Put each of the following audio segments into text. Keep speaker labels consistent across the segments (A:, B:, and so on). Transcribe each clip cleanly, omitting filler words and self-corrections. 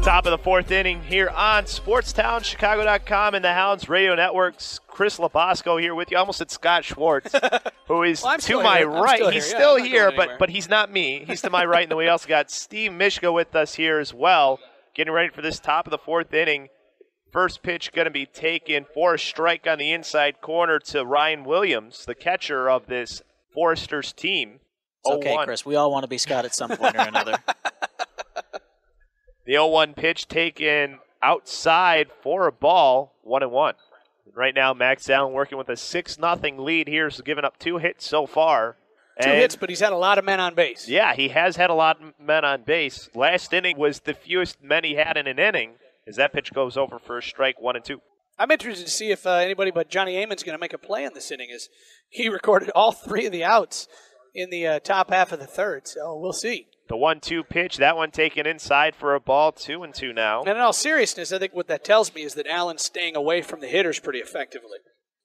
A: Top of the fourth inning here on SportsTownChicago.com and the Hounds Radio Network's Chris Labasco here with you. I almost said Scott Schwartz, who is to my right. He's still here, but he's not me. He's to my right, and then we also got Steve Mishka with us here as well, getting ready for this top of the fourth inning. First pitch going to be taken for a strike on the inside corner to Ryan Williams, the catcher of this Foresters team.
B: It's okay, Chris. We all want to be Scott at some point or another.
A: The 0-1 pitch taken outside for a ball, 1-1. Right now, Max Allen working with a 6-0 lead here. He's given up 2 hits so far.
C: Two hits, but he's had a lot of men on base.
A: Yeah, he has had a lot of men on base. Last inning was the fewest men he had in an inning, as that pitch goes over for a strike, 1-2.
C: I'm interested to see if anybody but Johnny Amon's going to make a play in this inning, as he recorded all 3 of the outs in the top half of the third, so we'll see.
A: The 1-2 pitch, that one taken inside for a ball, 2-2 now.
C: And in all seriousness, I think what that tells me is that Allen's staying away from the hitters pretty effectively.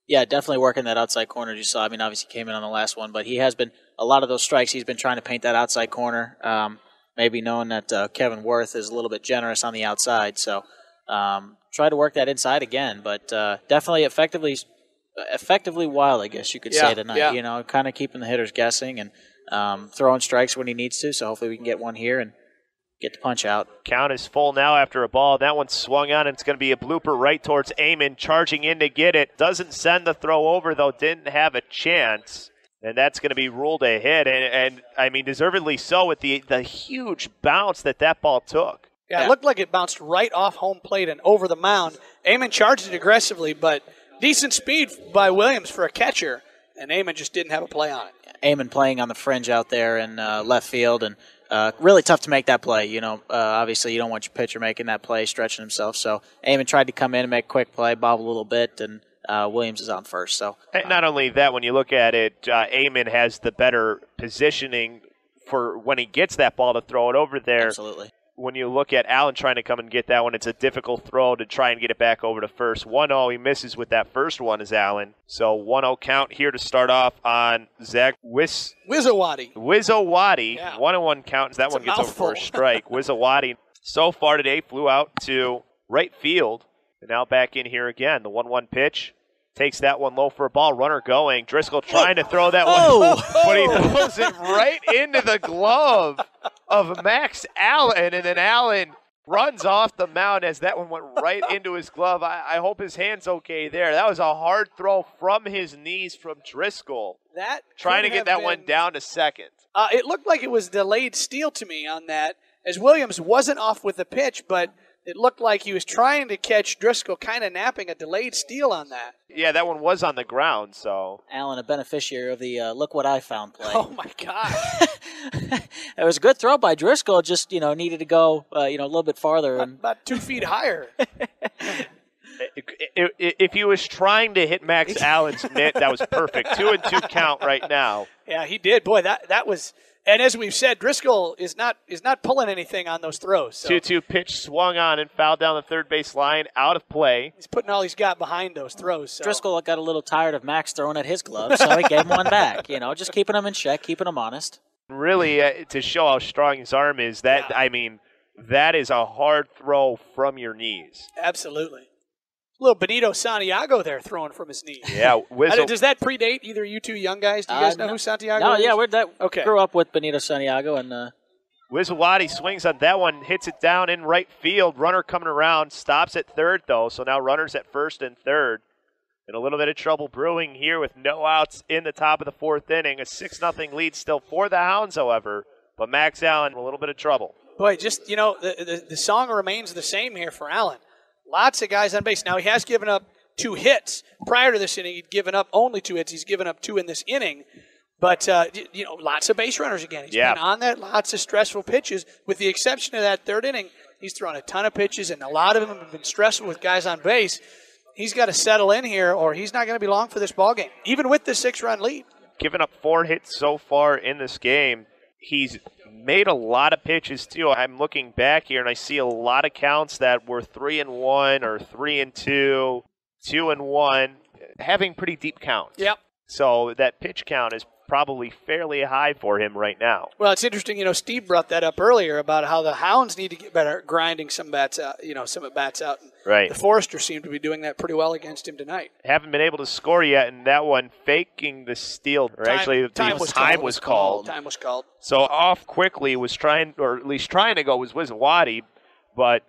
B: Yeah, definitely working that outside corner you saw. I mean, obviously he came in on the last one, but he has been, a lot of those strikes, he's been trying to paint that outside corner, maybe knowing that Kevin Worth is a little bit generous on the outside. So try to work that inside again, but definitely effectively wild, I guess you could say tonight.
C: Yeah.
B: You know, kind of keeping the hitters guessing and throwing strikes when he needs to, so hopefully we can get one here and get the punch out.
A: Count is full now after a ball. That one swung on, and it's going to be a blooper right towards Amon, charging in to get it. Doesn't send the throw over, though, didn't have a chance. And that's going to be ruled a hit, and I mean, deservedly so with the huge bounce that ball took.
C: Yeah, it looked like it bounced right off home plate and over the mound. Amon charged it aggressively, but decent speed by Williams for a catcher, and Amon just didn't have a play on it.
B: Amon playing on the fringe out there in left field, and really tough to make that play. You know, obviously you don't want your pitcher making that play, stretching himself. So Amon tried to come in and make a quick play, bobble a little bit, and Williams is on first. So
A: not only that, when you look at it, Amon has the better positioning for when he gets that ball to throw it over there.
B: Absolutely.
A: When you look at Allen trying to come and get that one, it's a difficult throw to try and get it back over to first. 1-0, he misses with that first one is Allen. So 1-0 count here to start off on Zach
C: Wizawadi.
A: Yeah. 1-1 count as that one gets over for a strike. Wizawadi so far today flew out to right field. And now back in here again. The 1-1 pitch. Takes that one low for a ball. Runner going. Driscoll trying to throw that one, but he throws it right into the glove of Max Allen, and then Allen runs off the mound as that one went right into his glove. I hope his hand's okay there. That was a hard throw from his knees from Driscoll.
C: That
A: trying to get that one down to second.
C: It looked like it was delayed steal to me on that, as Williams wasn't off with the pitch, but it looked like he was trying to catch Driscoll kind of napping a delayed steal on that.
A: Yeah, that one was on the ground, so.
B: Allen, a beneficiary of the look what I found play.
C: Oh, my God.
B: It was a good throw by Driscoll, just, needed to go, a little bit farther.
C: About 2 feet higher.
A: If he was trying to hit Max Allen's mitt, that was perfect. 2-2 count right now.
C: Yeah, he did. Boy, that was. And as we've said, Driscoll is not pulling anything on those throws. So.
A: 2-2 pitch swung on and fouled down the third base line, out of play.
C: He's putting all he's got behind those throws. So.
B: Driscoll got a little tired of Max throwing at his glove, so he gave him one back. Just keeping him in check, keeping him honest.
A: Really, to show how strong his arm is, that is a hard throw from your knees.
C: Absolutely. Little Benito Santiago there throwing from his knees.
A: Yeah.
C: Does that predate either you two young guys? Do you guys know who Santiago is?
B: No, yeah, grew up with Benito Santiago. And
A: Wizawadi swings on that one, hits it down in right field. Runner coming around, stops at third, though. So now runners at first and third. And a little bit of trouble brewing here with no outs in the top of the fourth inning. A 6-0 lead still for the Hounds, however. But Max Allen, a little bit of trouble.
C: Boy, just, the song remains the same here for Allen. Lots of guys on base. Now, he has given up 2 hits. Prior to this inning, he'd given up only 2 hits. He's given up 2 in this inning. But, lots of base runners again. He's been on that, lots of stressful pitches. With the exception of that third inning, he's thrown a ton of pitches, and a lot of them have been stressful with guys on base. He's got to settle in here, or he's not going to be long for this ballgame, even with the 6-run lead.
A: Given up 4 hits so far in this game. He's made a lot of pitches, too. I'm looking back here, and I see a lot of counts that were 3-1 or 3-2, 2-1, having pretty deep counts.
C: Yep.
A: So that pitch count is probably fairly high for him right now.
C: Well, it's interesting. Steve brought that up earlier about how the Hounds need to get better at grinding some bats out. Some at bats out.
A: Right.
C: The Foresters seem to be doing that pretty well against him tonight.
A: Haven't been able to score yet in that one, faking the steal.
C: Time was called.
A: So off quickly was trying to go was Wisawati, but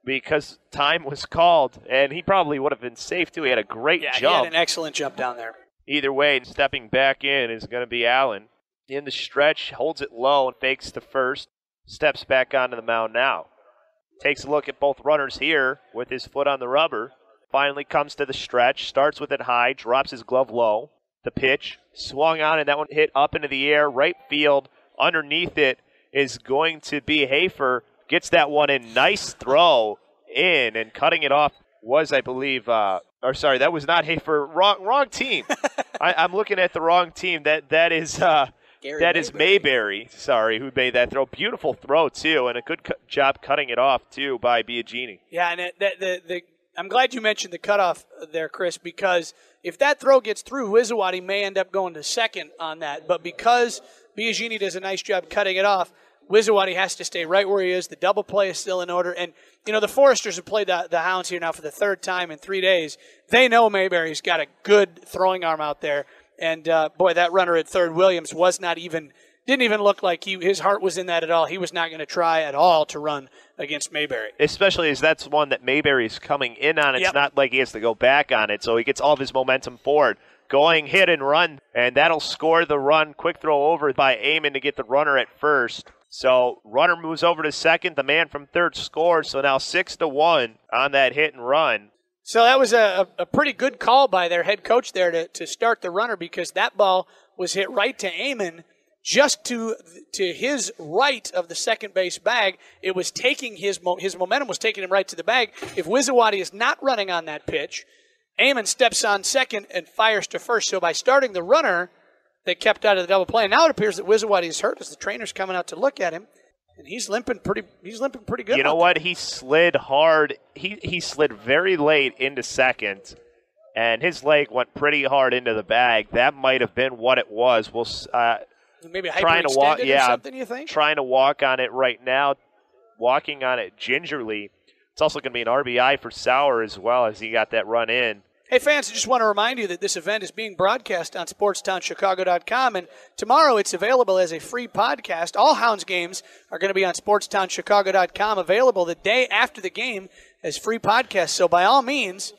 A: because time was called, and he probably would have been safe too. He had a great jump.
C: He had an excellent jump down there.
A: Either way, stepping back in is going to be Allen. In the stretch, holds it low and fakes to first. Steps back onto the mound now. Takes a look at both runners here with his foot on the rubber. Finally comes to the stretch, starts with it high, drops his glove low. The pitch, swung on, and that one hit up into the air, right field. Underneath it is going to be Hafer. Gets that one in. Nice throw in, and cutting it off was, I believe, that was not Hafer. Wrong team. I'm looking at the wrong team. That is Mayberry. Sorry, who made that throw. Beautiful throw too, and a good job cutting it off too by Biagini.
C: Yeah, and I'm glad you mentioned the cutoff there, Chris, because if that throw gets through, Wisawati may end up going to second on that. But because Biagini does a nice job cutting it off, Wisawati has to stay right where he is. The double play is still in order. And, the Foresters have played the Hounds here now for the third time in 3 days. They know Mayberry's got a good throwing arm out there. And, that runner at third, Williams, didn't even look like his heart was in that at all. He was not going to try at all to run against Mayberry.
A: Especially as that's one that Mayberry's coming in on. It's not like he has to go back on it, so he gets all of his momentum forward. Going hit and run, and that'll score the run. Quick throw over by Amon to get the runner at first. So runner moves over to second. The man from third scores. So now 6-1 on that hit and run.
C: So that was a pretty good call by their head coach there to start the runner, because that ball was hit right to Amon, just to his right of the second base bag. It was taking his momentum was taking him right to the bag. If Wisawati is not running on that pitch, Amon steps on second and fires to first. So by starting the runner, they kept out of the double play. And now it appears that Wisawati is hurt as the trainer's coming out to look at him, and he's limping pretty good.
A: You know what? He slid hard. He slid very late into second, and his leg went pretty hard into the bag. That might have been what it was.
C: Maybe hyperextended or something, you think?
A: Trying to walk on it right now, walking on it gingerly. It's also going to be an RBI for Sauer as well, as he got that run in.
C: Hey, fans, I just want to remind you that this event is being broadcast on SportsTownChicago.com, and tomorrow it's available as a free podcast. All Hounds games are going to be on SportsTownChicago.com, available the day after the game as free podcasts. So by all means,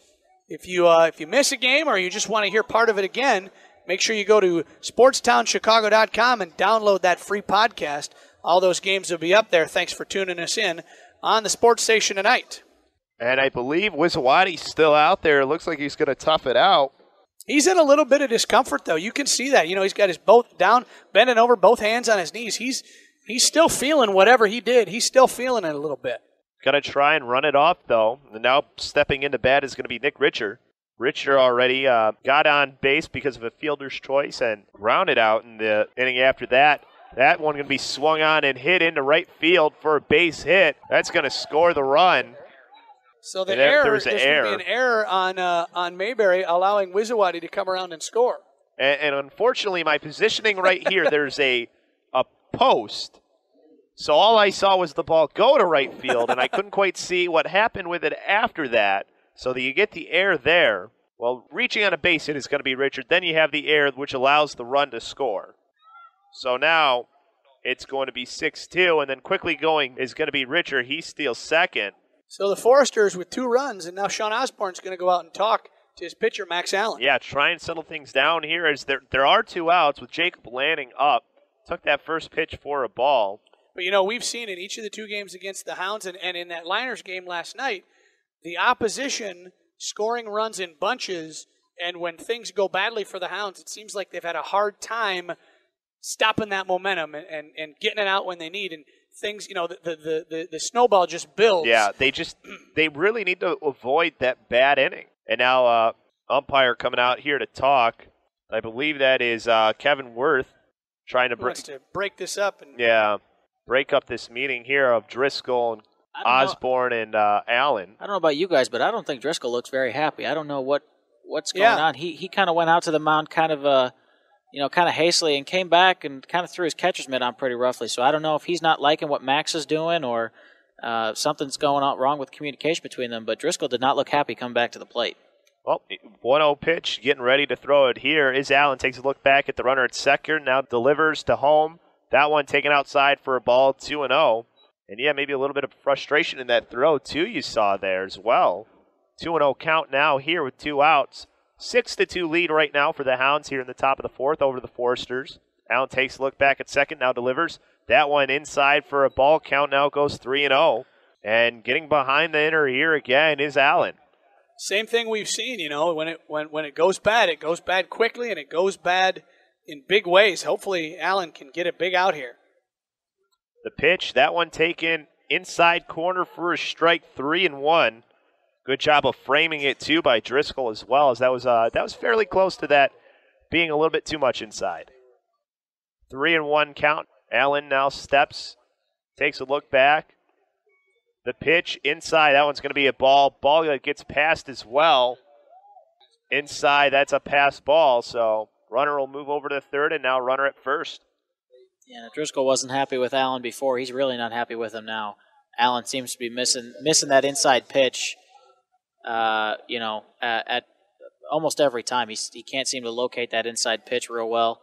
C: if you miss a game or you just want to hear part of it again, make sure you go to SportsTownChicago.com and download that free podcast. All those games will be up there. Thanks for tuning us in on the sports station tonight.
A: And I believe Wisawati's still out there. It looks like he's going to tough it out.
C: He's in a little bit of discomfort, though. You can see that. He's got his both down, bending over, both hands on his knees. He's still feeling whatever he did. He's still feeling it a little bit.
A: Going to try and run it off, though. And now stepping into bat is going to be Nick Richer. Richer already got on base because of a fielder's choice and grounded out in the inning after that. That one going to be swung on and hit into right field for a base hit. That's going to score the run.
C: So there's going to be an error on Mayberry, allowing Wisawati to come around and score.
A: And unfortunately, my positioning right here, there's a post. So all I saw was the ball go to right field, and I couldn't quite see what happened with it after that. So that you get the error there. Well, reaching on a base hit is going to be Richard. Then you have the error, which allows the run to score. So now it's going to be 6-2, and then quickly going is going to be Richard. He steals second.
C: So the Foresters with 2 runs, and now Sean Osborne's going to go out and talk to his pitcher, Max Allen.
A: Yeah, try and settle things down here as there are 2 outs with Jacob Lanning up. Took that first pitch for a ball.
C: But, we've seen in each of the 2 games against the Hounds and in that Liners game last night, the opposition scoring runs in bunches, and when things go badly for the Hounds, it seems like they've had a hard time stopping that momentum and getting it out when they need. And things, the snowball just builds.
A: Yeah, they really need to avoid that bad inning. And now umpire coming out here to talk. I believe that is Kevin Worth trying to
C: break this up.
A: Break up this meeting here of Driscoll and Osborne and Allen.
B: I don't know about you guys, but I don't think Driscoll looks very happy. I don't know what's going on. He kind of went out to the mound kind of kind of hastily and came back and kind of threw his catcher's mitt on pretty roughly. So I don't know if he's not liking what Max is doing or something's going on wrong with communication between them. But Driscoll did not look happy coming back to the plate.
A: Well, 1-0 pitch, getting ready to throw it here is Allen. Takes a look back at the runner at second, now delivers to home. That one taken outside for a ball, 2-0. And yeah, maybe a little bit of frustration in that throw, too, you saw there as well. 2-0 count now here with 2 outs. 6-2 lead right now for the Hounds here in the top of the fourth over the Foresters. Allen takes a look back at second, now delivers. That one inside for a ball. Count now goes 3-0. And getting behind the inner ear again is Allen.
C: Same thing we've seen, when it goes bad quickly, and it goes bad in big ways. Hopefully Allen can get a big out here.
A: The pitch, that one taken inside corner for a strike, 3-1. Good job of framing it, too, by Driscoll as well, as that was fairly close to that being a little bit too much inside. 3-1 count. Allen now steps, takes a look back. The pitch inside, that one's going to be a ball. Ball that gets passed as well. Inside, that's a pass ball, so runner will move over to third, and now runner at first.
B: Yeah, Driscoll wasn't happy with Allen before. He's really not happy with him now. Allen seems to be missing that inside pitch. At almost every time. He can't seem to locate that inside pitch real well.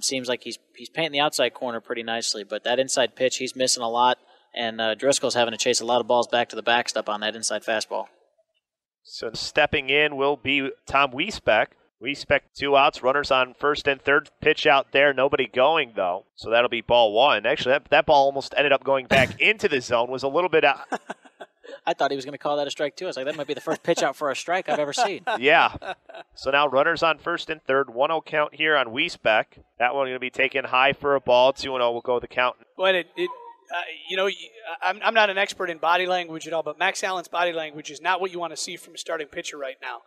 B: Seems like he's painting the outside corner pretty nicely, but that inside pitch he's missing a lot, and Driscoll's having to chase a lot of balls back to the backstop on that inside fastball.
A: So stepping in will be Tom Wiesbeck. Wiesbeck 2 outs, runners on first and third. Pitch out there, nobody going though. So that'll be ball 1. Actually, that ball almost ended up going back into the zone. Was a little bit out.
B: I thought he was going to call that a strike, too. I was like, that might be the first pitch out for a strike I've ever seen.
A: Yeah. So now runners on first and third. 1-0 count here on Wiesbeck. That one going to be taken high for a ball. 2-0 will go the count.
C: But I'm not an expert in body language at all, but Max Allen's body language is not what you want to see from a starting pitcher right now.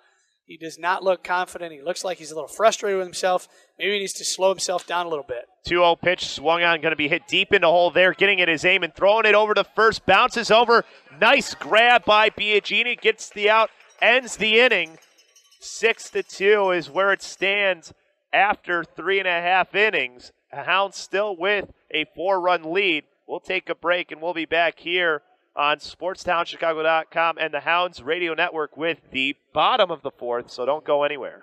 C: He does not look confident. He looks like he's a little frustrated with himself. Maybe he needs to slow himself down a little bit.
A: 2-0 pitch swung on, going to be hit deep into hole there, getting it his aim and throwing it over to first. Bounces over. Nice grab by Biagini. Gets the out, ends the inning. 6-2 is where it stands after 3.5 innings. The Hounds still with a 4-run lead. We'll take a break, and we'll be back here on SportsTownChicago.com and the Hounds Radio Network with the bottom of the fourth, so don't go anywhere.